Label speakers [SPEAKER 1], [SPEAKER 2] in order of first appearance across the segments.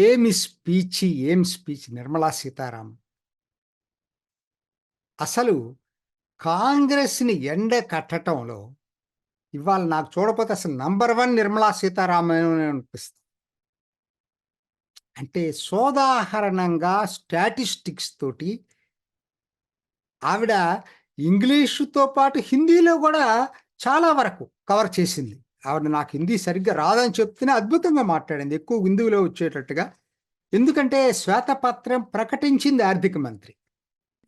[SPEAKER 1] ఏమి స్పీచ్, ఏం స్పీచ్ నిర్మలా సీతారామన్. అసలు కాంగ్రెస్‌ని ఎండ కట్టటంలో ఇవాళ నాకు చూడపోతే అసలు నంబర్ 1 నిర్మలా సీతారామన్ అనిపిస్తుంది. అంటే సోదాహరణంగా స్టాటిస్టిక్స్ తోటి ఆవిడ ఇంగ్లీషుతో పాటు హిందీలో గూడా చాలా వరకు కవర్ చేసింది. ఆవిడ నాకు హిందీ సరిగ్గా రాదని చెప్తేనే అద్భుతంగా మాట్లాడింది. ఎక్కువ హిందీలో వచ్చేటట్టుగా. ఎందుకంటే శ్వేతపత్రం ప్రకటించింది ఆర్థిక మంత్రి.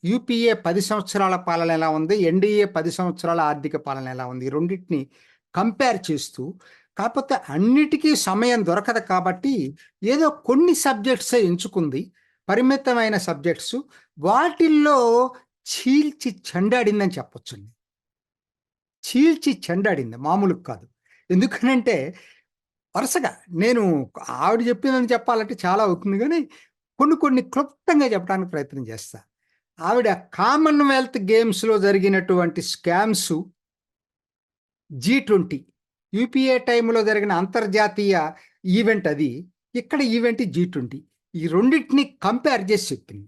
[SPEAKER 1] యూపీఏ 10 సంవత్సరాల పాలన ఎలా ఉంది? ఎన్‌డీఏ 10 సంవత్సరాల ఆర్థిక పాలన ఎలా ఉంది? ఈ రెండిటిని కంపేర్ చేస్తూ, కాపోతే అన్నిటికీ సమయం దొరకదు కాబట్టి, ఏదో కొన్ని సబ్జెక్ట్సే ఎంచుకుంది. పరిమితమైన సబ్జెక్ట్సు. వాటిల్లో చీల్చి చెండాడిందని చెప్పొచ్చండి. చీల్చి చెండాడింది. మామూలుగా కాదు. ఎందుకనంటే వరుసగా నేను ఆవిడ చెప్పిందని చెప్పాలంటే చాలా అవుతుంది గానీ, కొన్ని కొన్ని క్లుప్తంగా చెప్పడానికి ప్రయత్నం చేస్తా. ఆవిడ కామన్‌వెల్త్ గేమ్స్‌లో జరిగినటువంటి స్కామ్సు, జీ20 యూపీఏ టైమ్‌లో జరిగిన అంతర్జాతీయ ఈవెంట్ అది. ఇక్కడ ఈవెంట్ జీ20. ఈ రెండిటిని కంపేర్ చేసి చెప్పింది.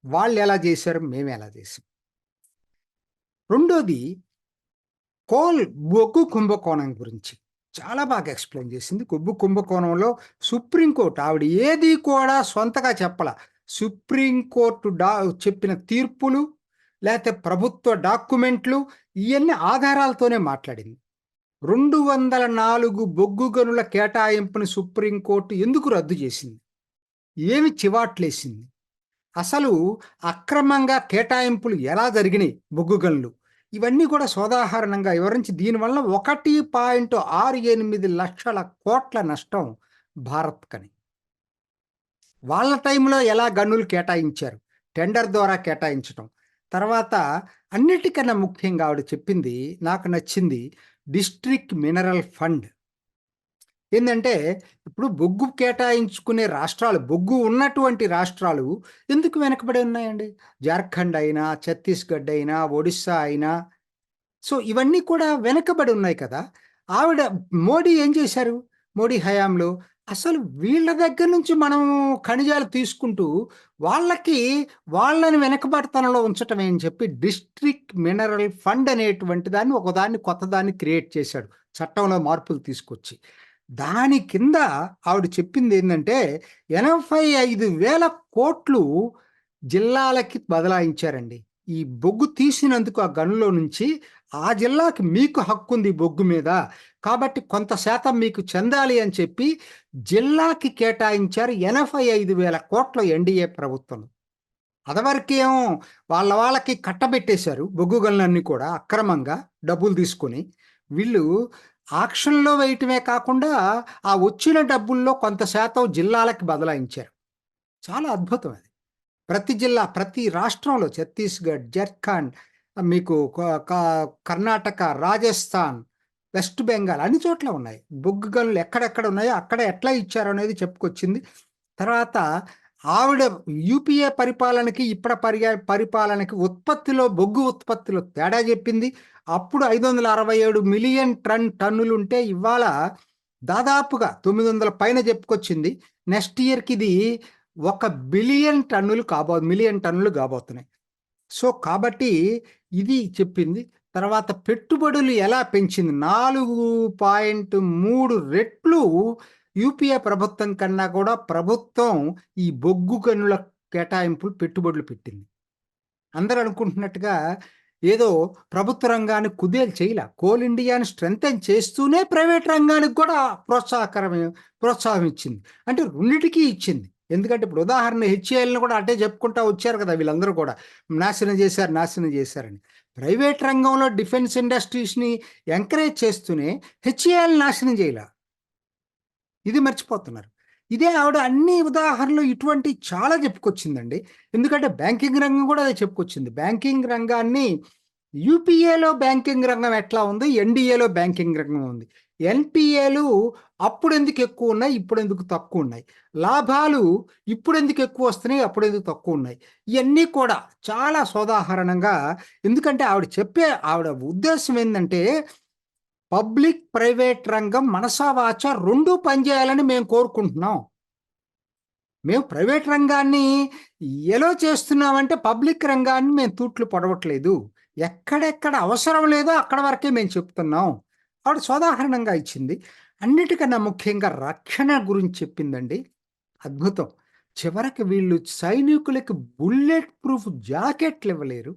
[SPEAKER 1] వాళ్ళెలా చేశారు? మేమెలా చేసాం. రెండోది కోల్ బొగ్గు కుంభకోణం గురించి చాలా బాగా ఎక్స్‌ప్లెయిన్ చేసింది. బొగ్గు కుంభకోణంలో సుప్రీంకోర్టు ఆవిడ ఏది కూడా సొంతగా చెప్పల. సుప్రీంకోర్టు చెప్పిన తీర్పులు, లేతే ప్రభుత్వ డాక్యుమెంట్లు ఇయన్నీ ఆధారాలతోనే మాట్లాడింది. 204 బొగ్గు గనుల కేటాయింపుని సుప్రీంకోర్టు ఎందుకు రద్దు చేసింది? ఏమి చివాట్లేసింది? అసలు అక్రమంగా కేటాయింపులు ఎలా జరిగినాయి బొగ్గు గనులు? ఇవన్నీ కూడా సోదాహరణంగా వివరించి దీనివల్ల 1.68 లక్షల కోట్ల నష్టం భారత్‌కని. వాళ్ళ టైంలో ఎలా గనులు కేటాయించారు? టెండర్ ద్వారా కేటాయించటం. తర్వాత అన్నిటికన్నా ముఖ్యంగా ఆవిడ చెప్పింది నాకు నచ్చింది డిస్ట్రిక్ట్ మినరల్ ఫండ్. ఏందంటే, ఇప్పుడు బొగ్గు కేటాయించుకునే రాష్ట్రాలు, బొగ్గు ఉన్నటువంటి రాష్ట్రాలు ఎందుకు వెనకబడి ఉన్నాయండి? జార్ఖండ్ అయినా, ఛత్తీస్‌గఢ్ అయినా, ఒడిస్సా అయినా, సో, ఇవన్నీ కూడా వెనకబడి ఉన్నాయి కదా! ఆవిడ మోడీ ఏం చేశారు? మోడీ హయాంలో అసలు వీళ్ళ దగ్గర నుంచి మనం ఖనిజాలు తీసుకుంటూ, వాళ్ళకి వాళ్ళని వెనకబడితనంలో ఉంచటమే అని చెప్పి డిస్ట్రిక్ట్ మినరల్ ఫండ్ అనేటువంటి దాన్ని ఒకదాన్ని కొత్తదాన్ని క్రియేట్ చేశాడు. చట్టంలో మార్పులు తీసుకొచ్చి. దాని కింద ఆవిడ చెప్పిందేందంటే 85,000 కోట్లు జిల్లాలకి బదలాయించారండి. ఈ బొగ్గు తీసినందుకు ఆ గనులో నుంచి, ఆ జిల్లాకి మీకు హక్కుంది బొగ్గు మీద. కాబట్టి కొంత శాతం మీకు చెందాలి అని చెప్పి జిల్లాకి కేటాయించారు 85,000 కోట్లు ఎన్‌డీఏ ప్రభుత్వం. అదివరకేమో వాళ్ళకి కట్టబెట్టేశారు బొగ్గు గనులన్నీ కూడా అక్రమంగా డబ్బులు తీసుకొని. వీళ్ళు ఆక్షన్‌లో వేయటమే కాకుండా, ఆ వచ్చిన డబ్బుల్లో కొంత శాతం జిల్లాలకి బదలాయించారు. చాలా అద్భుతం అది. ప్రతి జిల్లా, ప్రతి రాష్ట్రంలో ఛత్తీస్‌గఢ్, జార్ఖండ్, మీకు క క కర్ణాటక, రాజస్థాన్, వెస్ట్ బెంగాల్ అన్ని చోట్ల ఉన్నాయి. బొగ్గు గనులు ఎక్కడెక్కడ ఉన్నాయో అక్కడ ఎట్లా ఇచ్చారనేది చెప్పుకొచ్చింది. తర్వాత ఆవిడ యూపీఏ పరిపాలనకి, ఇప్పటి పరిపాలనకి బొగ్గు ఉత్పత్తిలో తేడా చెప్పింది. అప్పుడు 567 మిలియన్ టన్నులుంటే ఇవాళ దాదాపుగా 900 పైన చెప్పుకొచ్చింది. నెక్స్ట్ ఇయర్‌కి ఇది 1 మిలియన్ టన్నులు కాబోతున్నాయి. సో, కాబట్టి ఇది చెప్పింది. తర్వాత పెట్టుబడులు ఎలా పెంచింది? 4.3 రెట్లు యూపీఏ ప్రభుత్వం కన్నా కూడా ప్రభుత్వం ఈ బొగ్గు గనుల కేటాయింపులు పెట్టుబడులు పెట్టింది. అందరూ అనుకుంటున్నట్టుగా ఏదో ప్రభుత్వ రంగాన్ని కుదేలు చేయలా. కోల్ ఇండియాని స్ట్రెంథెన్ చేస్తూనే ప్రైవేట్ రంగానికి కూడా ప్రోత్సాహం ఇచ్చింది. అంటే రెండిటికి ఇచ్చింది. ఎందుకంటే ఇప్పుడు ఉదాహరణ హెచ్ఏఎల్‌ని కూడా అటే చెప్పుకుంటా వచ్చారు కదా! వీళ్ళందరూ కూడా. నాశనం చేశారని. ప్రైవేట్ రంగంలో డిఫెన్స్ ఇండస్ట్రీస్‌ని ఎంకరేజ్ చేస్తూనే హెచ్ఏఎల్‌ని నాశనం చేయలా. ఇది మర్చిపోతున్నారు. ఇదే ఆవిడ అన్ని ఉదాహరణలు ఇటువంటివి చాలా చెప్పుకొచ్చిందండి. ఎందుకంటే బ్యాంకింగ్ రంగం కూడా అదే చెప్పుకొచ్చింది. బ్యాంకింగ్ రంగాన్ని యూపీఏలో బ్యాంకింగ్ రంగం ఎట్లా ఉంది? ఎన్‌డీఏలో బ్యాంకింగ్ రంగం ఉంది. ఎన్‌పీఏలు అప్పుడెందుకు ఎక్కువున్నాయి? ఇప్పుడెందుకు తక్కువున్నాయి? లాభాలు ఇప్పుడెందుకు ఎక్కువొస్తున్నాయి? అప్పుడెందుకు తక్కువున్నాయి? ఇయన్నీ కూడా చాలా సోదాహరణంగా, ఎందుకంటే ఆవిడ ఉద్దేశ్యం ఏందంటే పబ్లిక్, ప్రైవేట్ రంగం మనసా వాచా 2 పనిచేయాలని మేము కోరుకుంటున్నాం. మేము ప్రైవేట్ రంగాన్ని ఎలో చేస్తున్నామంటే పబ్లిక్ రంగాన్ని మేము తూట్లు పొడవట్లేదు. ఎక్కడెక్కడ అవసరం లేదో అక్కడ వరకే మేము చెప్తున్నాం. ఆవిడ సోదాహరణంగా ఇచ్చింది. అన్నిటికన్నా ముఖ్యంగా రక్షణ గురించి చెప్పిందండి. అద్భుతం. చివరికి వీళ్ళు సైనికులకి బుల్లెట్ ప్రూఫ్ జాకెట్లు ఇవ్వలేరు.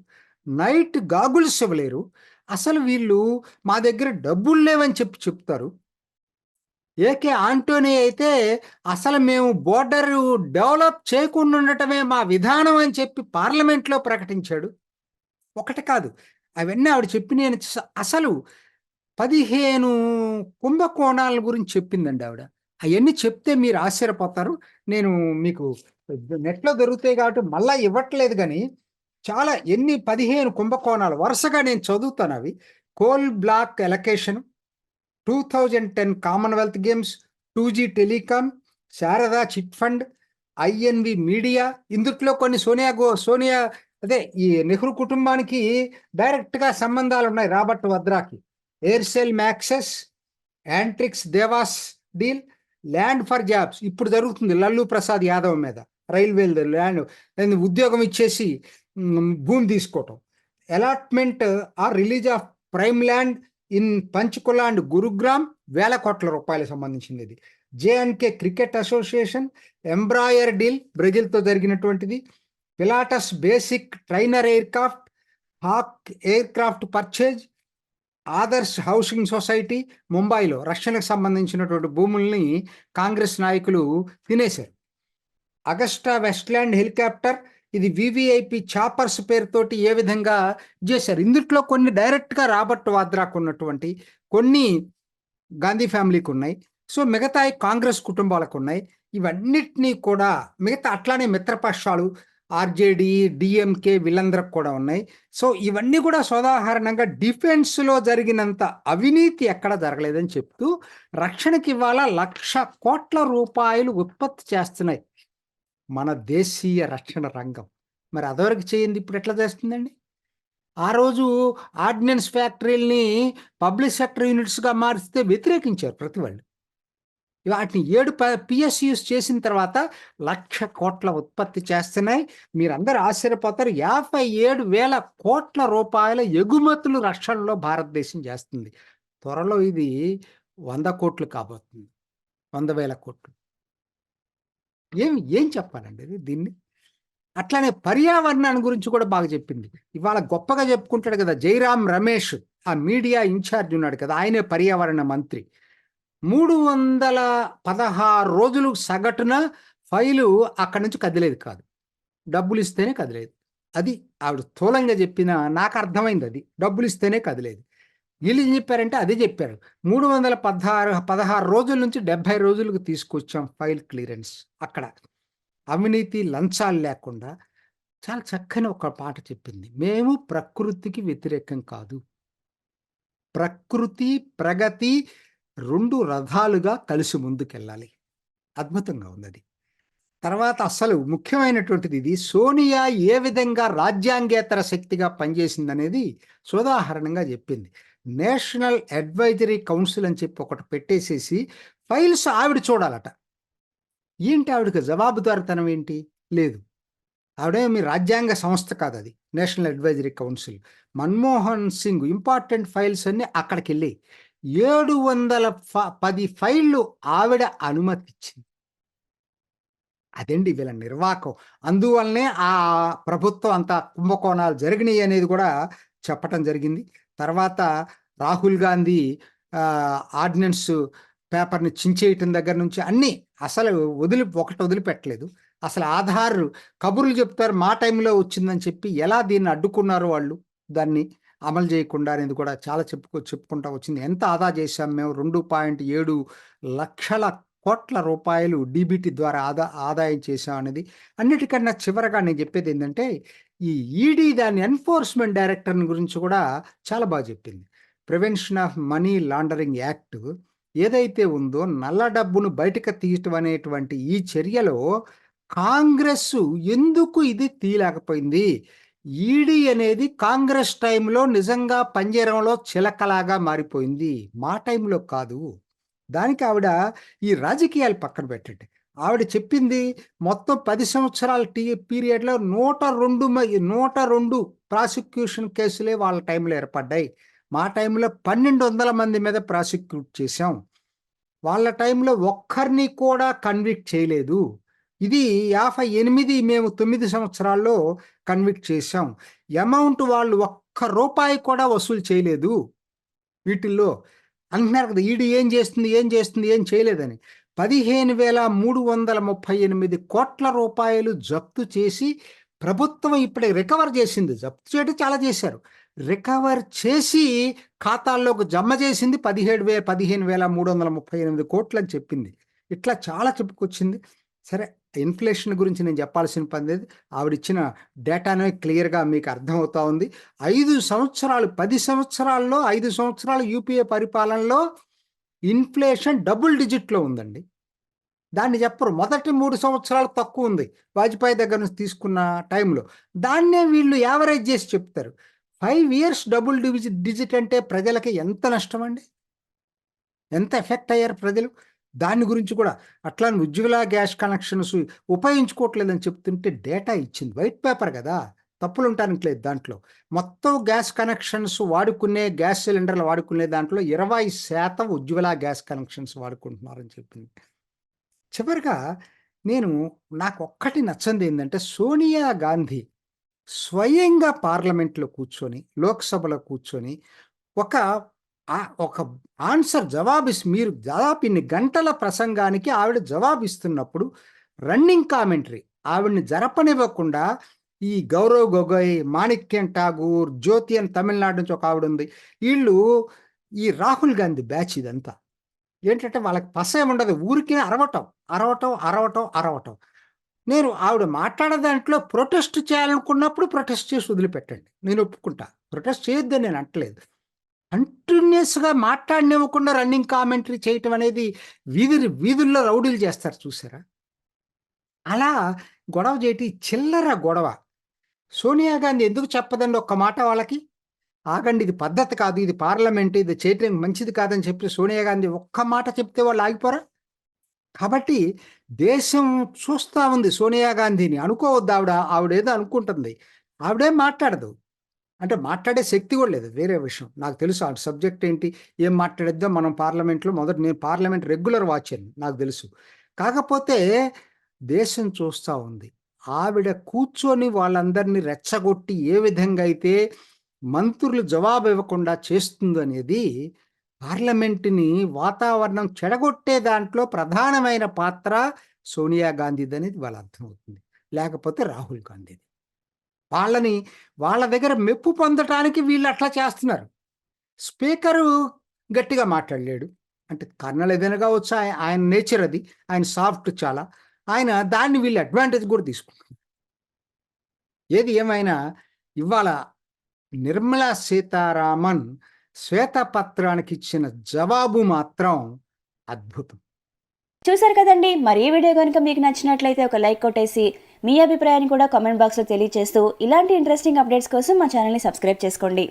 [SPEAKER 1] నైట్ గాగుల్స్ ఇవ్వలేరు. అసలు వీళ్ళు మా దగ్గర డబ్బులు లేవని చెప్తారు. ఏకే ఆంటోనీ అయితే అసలు మేము బోర్డర్ డెవలప్ చేయకుండా ఉండటమే మా విధానం అని చెప్పి పార్లమెంట్లో ప్రకటించాడు. ఒకటి కాదు, అవన్నీ ఆవిడ చెప్పి నేను అసలు 15 కుంభకోణాల గురించి చెప్పిందండి ఆవిడ. అవన్నీ చెప్తే మీరు ఆశ్చర్యపోతారు. నేను మీకు నెట్లో దొరుకుతాయి కాబట్టి మళ్ళా ఇవ్వట్లేదు కానీ చాలా 15 కుంభకోణాలు వరుసగా నేను చదువుతాను అవి. Coal block allocation, 2010 Commonwealth games, 2G telecom, Sharada chit fund, ఐఎన్వి media. ఇందుట్లో కొన్ని సోనియా అదే ఈ నెహ్రూ కుటుంబానికి డైరెక్ట్గా సంబంధాలు ఉన్నాయి. రాబర్ట్ వద్రాకి, Aircel Maxis, Antrix Devas deal, land for jobs ఇప్పుడు జరుగుతుంది లల్లూ ప్రసాద్ యాదవ్ మీద, రైల్వే ల్యాండ్ ఉద్యోగం ఇచ్చేసి భూమి తీసుకోవటం, allotment or release of prime land in Panchkula and Gurugram, వేల కోట్ల రూపాయలకు సంబంధించింది ఇది. JNK cricket association, Embraer deal బ్రెజిల్తో జరిగినటువంటిది, Pilatus basic trainer aircraft, Hawk aircraft purchase, Adarsh housing society ముంబైలో రక్షణకు సంబంధించినటువంటి భూముల్ని కాంగ్రెస్ నాయకులు తినేశారు. అగస్టా వెస్ట్లాండ్ హెలికాప్టర్, ఇది వివిఐపి చాపర్స్ పేరుతోటి ఏ విధంగా చేశారు. ఇందుట్లో కొన్ని డైరెక్ట్గా రాబర్ట్ వాద్రాకు ఉన్నటువంటి, కొన్ని గాంధీ ఫ్యామిలీకి ఉన్నాయి. సో మిగతా కాంగ్రెస్ కుటుంబాలకు ఉన్నాయి. ఇవన్నిటినీ కూడా మిగతా అట్లానే మిత్రపక్షాలు ఆర్జేడి, డిఎంకే వీళ్ళందరికి కూడా ఉన్నాయి. సో ఇవన్నీ కూడా సోదాహరణంగా డిఫెన్స్లో జరిగినంత అవినీతి ఎక్కడ జరగలేదని చెప్తూ రక్షణకి ఇవాళ 1,00,000 కోట్ల రూపాయలు ఉత్పత్తి చేస్తున్నాయి మన దేశీయ రక్షణ రంగం. మరి అదివరకు చేయింది ఇప్పుడు ఎట్లా చేస్తుందండి? ఆ రోజు ఆర్డినెన్స్ ఫ్యాక్టరీల్ని పబ్లిక్ సెక్టర్ యూనిట్స్గా మారిస్తే వ్యతిరేకించారు ప్రతి వాళ్ళు. వాటిని 7 పిఎస్యూస్ చేసిన తర్వాత 1,00,000 కోట్ల ఉత్పత్తి చేస్తున్నాయి. మీరందరూ ఆశ్చర్యపోతారు. 57,000 కోట్ల రూపాయల ఎగుమతులు రక్షణలో భారతదేశం చేస్తుంది. త్వరలో ఇది 100 కోట్లు కాబోతుంది. 100,000 కోట్లు. ఏం చెప్పాలండి దీన్ని? అట్లానే పర్యావరణాన్ని గురించి కూడా బాగా చెప్పింది. ఇవాళ గొప్పగా చెప్పుకుంటాడు కదా జైరామ్ రమేష్, ఆ మీడియా ఇన్ఛార్జ్ ఉన్నాడు కదా, ఆయనే పర్యావరణ మంత్రి. 316 రోజులు సగటున ఫైలు అక్కడి నుంచి కదిలేదు కాదు. డబ్బులు ఇస్తేనే కదిలేదు. అది ఆవిడ స్థూలంగా చెప్పిన నాకు అర్థమైంది. అది డబ్బులు ఇస్తేనే కదిలేదు. వీళ్ళు ఏం చెప్పారంటే అదే చెప్పారు. 316 రోజుల నుంచి 70 రోజులకు తీసుకొచ్చాం ఫైల్ క్లియరెన్స్. అక్కడ అవినీతి లంచాలు లేకుండా చాలా చక్కని ఒక పాట చెప్పింది. మేము ప్రకృతికి వ్యతిరేకం కాదు. ప్రకృతి ప్రగతి 2 రథాలుగా కలిసి ముందుకెళ్ళాలి. అద్భుతంగా ఉంది అది. తర్వాత అసలు ముఖ్యమైనటువంటిది ఇది, సోనియా ఏ విధంగా రాజ్యాంగేతర శక్తిగా పనిచేసిందనేది సోదాహరణంగా చెప్పింది. నేషనల్ అడ్వైజరీ కౌన్సిల్ అని చెప్పి ఒకటి పెట్టేసేసి ఫైల్స్ ఆవిడ చూడాలట. ఏంటి ఆవిడకి జవాబుదారితనం ఏంటి? లేదు. ఆవిడేమి రాజ్యాంగ సంస్థ కాదు అది, national advisory council. Manmohan Singh important files అన్ని అక్కడికి వెళ్ళి 710 ఫైళ్ళు ఆవిడ అనుమతిచ్చింది. అదండి వీళ్ళ నిర్వాకం. అందువల్లనే ఆ ప్రభుత్వం అంత కుంభకోణాలు జరిగినాయి అనేది కూడా చెప్పటం జరిగింది. తర్వాత రాహుల్ గాంధీ ఆర్డినెన్స్ పేపర్ని చించేయటం దగ్గర నుంచి అన్నీ అసలు ఒకటి వదిలిపెట్టలేదు. అసలు ఆధార్ కబుర్లు చెప్తారు, మా టైంలో వచ్చిందని చెప్పి ఎలా దీన్ని అడ్డుకున్నారో వాళ్ళు, దాన్ని అమలు చేయకుండా అనేది కూడా చాలా చెప్పుకుంటా వచ్చింది. ఎంత ఆదా చేశాం మేము, 2.7 లక్షల కోట్ల రూపాయలు డీబీటీ ద్వారా ఆదాయం చేశాం అనేది. అన్నిటికన్నా చివరగా నేను చెప్పేది ఏంటంటే, ఈ ఈడీ దాని ఎన్ఫోర్స్మెంట్ డైరెక్టర్ గురించి కూడా చాలా బాగా చెప్పింది. Prevention of money laundering act ఏదైతే ఉందో, నల్ల డబ్బును బయటకు తీయటం అనేటువంటి ఈ చర్యలో కాంగ్రెస్ ఎందుకు ఇది తీయలేకపోయింది? ఈడీ అనేది కాంగ్రెస్ టైంలో నిజంగా పంజరంలో చిలకలాగా మారిపోయింది, మా టైంలో కాదు. దానికి ఆవిడ ఈ రాజకీయాలు పక్కన పెట్టండి, ఆవిడ చెప్పింది మొత్తం 10 సంవత్సరాల పీరియడ్లో 102 ప్రాసిక్యూషన్ కేసులే వాళ్ళ టైంలో ఏర్పడ్డాయి. మా టైంలో 1200 మంది మీద ప్రాసిక్యూట్ చేశాం. వాళ్ళ టైంలో ఒక్కరిని కూడా కన్విక్ట్ చేయలేదు. ఇది 58 మేము 9 సంవత్సరాల్లో కన్విక్ట్ చేశాం. అమౌంట్ వాళ్ళు ఒక్క రూపాయి కూడా వసూలు చేయలేదు. వీటిల్లో అంటున్నారు కదా, ఈడీ ఏం చేస్తుంది ఏం చేయలేదని. 15,338 కోట్ల రూపాయలు జప్తు చేసి ప్రభుత్వం ఇప్పుడే రికవర్ చేసింది. జప్తు చేయడం చాలా చేశారు. రికవర్ చేసి ఖాతాల్లోకి జమ చేసింది 15,338 కోట్లు అని చెప్పింది. ఇట్లా చాలా చెప్పుకొచ్చింది. సరే, ఇన్ఫ్లేషన్ గురించి నేను చెప్పాల్సిన పని లేదు. ఆవిడిచ్చిన డేటానే క్లియర్గా మీకు అర్థమవుతా ఉంది. 5 సంవత్సరాలు 10 సంవత్సరాల్లో 5 సంవత్సరాలు యూపీఏ పరిపాలనలో ఇన్ఫ్లేషన్ డబుల్ డిజిట్లో ఉందండి. దాన్ని చెప్పరు. మొదటి 3 సంవత్సరాలు తక్కువ ఉంది వాజ్పేయి దగ్గర నుంచి తీసుకున్న టైంలో. దాన్నే వీళ్ళు యావరేజ్ చేసి చెప్తారు. 5 ఇయర్స్ డబుల్ డిజిట్ అంటే ప్రజలకి ఎంత నష్టం అండి, ఎంత ఎఫెక్ట్ అయ్యారు ప్రజలు. దాని గురించి కూడా అట్లానే ఉజ్వల గ్యాస్ కనెక్షన్స్ ఉపయోగించుకోవట్లేదని చెప్తుంటే డేటా ఇచ్చింది. వైట్ పేపర్ కదా, తప్పులు ఉండటానికి లేదు దాంట్లో. మొత్తం గ్యాస్ కనెక్షన్స్ వాడుకునే గ్యాస్ సిలిండర్లు వాడుకునే దాంట్లో 20% ఉజ్వల గ్యాస్ కనెక్షన్స్ వాడుకుంటున్నారని చెప్పింది. చివరిగా నాకు ఒక్కటి నచ్చంది ఏంటంటే, సోనియా గాంధీ స్వయంగా పార్లమెంట్లో కూర్చొని, లోక్సభలో కూర్చొని ఒక ఆన్సర్ మీరు దాదాపు ఇన్ని గంటల ప్రసంగానికి ఆవిడ జవాబిస్తున్నప్పుడు రన్నింగ్ కామెంటరీ ఆవిడ్ని జరపనివ్వకుండా ఈ గౌరవ్ గొగోయ్, మాణిక్యం ఠాగూర్, జ్యోతి అని తమిళనాడు నుంచి ఒక ఆవిడ ఉంది, వీళ్ళు ఈ రాహుల్ గాంధీ బ్యాచ్ ఇదంతా ఏంటంటే వాళ్ళకి పసే ఉండదు, ఊరికే అరవటం. నేను ఆవిడ మాట్లాడే దాంట్లో ప్రొటెస్ట్ చేయాలనుకున్నప్పుడు ప్రొటెస్ట్ చేసి వదిలిపెట్టండి, నేను ఒప్పుకుంటా. ప్రొటెస్ట్ చేయొద్దని నేను అంటలేదు. కంటిన్యూస్గా మాట్లాడనివ్వకుండా రన్నింగ్ కామెంటరీ చేయటం అనేది వీధుల్లో రౌడీలు చేస్తారు చూసారా, అలా గొడవ చేయటి చిల్లర గొడవ. సోనియా గాంధీ ఎందుకు చెప్పదండి ఒక్క మాట వాళ్ళకి? ఆగండి, ఇది పద్ధతి కాదు, ఇది పార్లమెంట్, ఇది చేయటం మంచిది కాదని చెప్పి సోనియా గాంధీ ఒక్క మాట చెప్తే వాళ్ళు ఆగిపోరా? కాబట్టి దేశం చూస్తూ ఉంది సోనియా గాంధీని. అనుకోవద్దు, ఆవిడేదో అనుకుంటుంది, ఆవిడేం మాట్లాడదు. అంటే మాట్లాడే శక్తి కూడా లేదు, వేరే విషయం. నాకు తెలుసు ఆ సబ్జెక్ట్ ఏంటి, ఏం మాట్లాడేద్దో మనం పార్లమెంట్లో. నేను పార్లమెంట్ రెగ్యులర్ వాచర్, నాకు తెలుసు. కాకపోతే దేశం చూస్తూ ఉంది. ఆవిడ కూర్చొని వాళ్ళందరినీ రెచ్చగొట్టి ఏ విధంగా అయితే మంత్రులు జవాబు ఇవ్వకుండా చేస్తుందనేది, పార్లమెంటుని వాతావరణం చెడగొట్టే దాంట్లో ప్రధానమైన పాత్ర సోనియా గాంధీది అనేది వాళ్ళ అర్థమవుతుంది, లేకపోతే రాహుల్ గాంధీది. వాళ్ళ దగ్గర మెప్పు పొందటానికి వీళ్ళు అట్లా చేస్తున్నారు. స్పీకరు గట్టిగా మాట్లాడలేడు అంటే కర్నల్ ఏదైనా కావచ్చు, ఆయన నేచర్ అది, ఆయన సాఫ్ట్ చాలా. దాన్ని వీళ్ళు అడ్వాంటేజ్ కూడా తీసుకుంటున్నారు. ఏది ఏమైనా ఇవాళ నిర్మలా సీతారామన్ శ్వేతపత్రానికి ఇచ్చిన జవాబు మాత్రం అద్భుతం.
[SPEAKER 2] చూసారు కదండి, మరి ఈ వీడియో కనుక మీకు నచ్చినట్లయితే ఒక లైక్ కొట్టేసి మీ అభిప్రాయాన్ని కూడా కామెంట్ బాక్స్లో తెలియజేస్తూ ఇలాంటి ఇంట్రెస్టింగ్ అప్డేట్స్ కోసం మా ఛానల్ని సబ్స్క్రైబ్ చేసుకోండి.